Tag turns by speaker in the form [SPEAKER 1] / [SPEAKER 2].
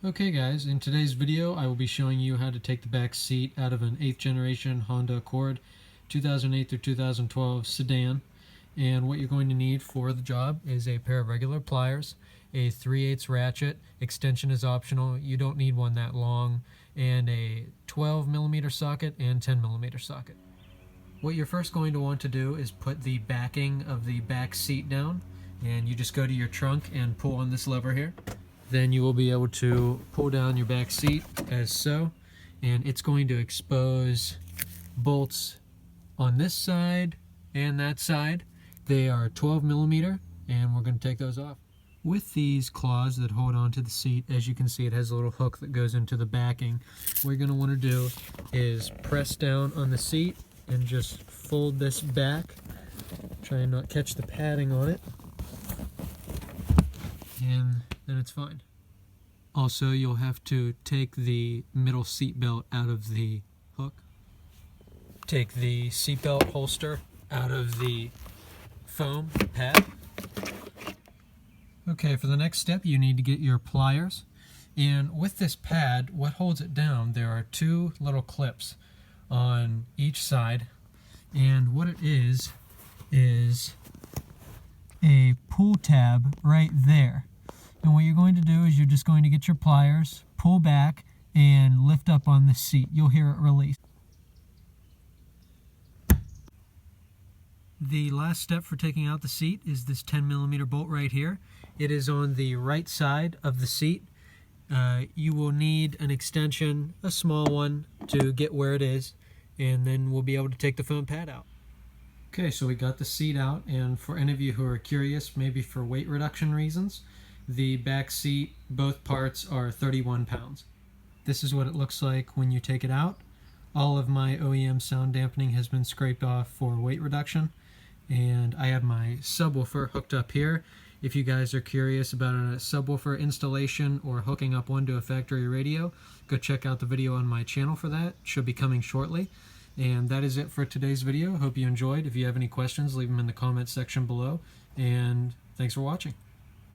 [SPEAKER 1] Okay guys, in today's video I will be showing you how to take the back seat out of an 8th generation Honda Accord 2008 through 2012 sedan. And what you're going to need for the job is a pair of regular pliers, a 3/8 ratchet, extension is optional, you don't need one that long, and a 12mm socket and 10mm socket. What you're first going to want to do is put the backing of the back seat down, and you just go to your trunk and pull on this lever here. Then you will be able to pull down your back seat as so, and it's going to expose bolts on this side and that side. They are 12mm, and we're going to take those off. With these claws that hold onto the seat, as you can see, it has a little hook that goes into the backing. What you're going to want to do is press down on the seat and just fold this back. Try and not catch the padding on it, and then it's fine. Also, you'll have to take the middle seat belt out of the hook. Take the seat belt holster out of the foam pad. Okay, for the next step you need to get your pliers. And with this pad, what holds it down, there are two little clips on each side. And what it is a pull tab right there. And what you're going to do is you're just going to get your pliers, pull back, and lift up on the seat. You'll hear it release. The last step for taking out the seat is this 10mm bolt right here. It is on the right side of the seat. You will need an extension, a small one, to get where it is, and then we'll be able to take the foam pad out. Okay, so we got the seat out, and for any of you who are curious, maybe for weight reduction reasons, the back seat, both parts are 31 pounds. This is what it looks like when you take it out. All of my OEM sound dampening has been scraped off for weight reduction, and I have my subwoofer hooked up here. If you guys are curious about a subwoofer installation or hooking up one to a factory radio, go check out the video on my channel for that. It should be coming shortly. And that is it for today's video. Hope you enjoyed. If you have any questions, leave them in the comments section below, and thanks for watching.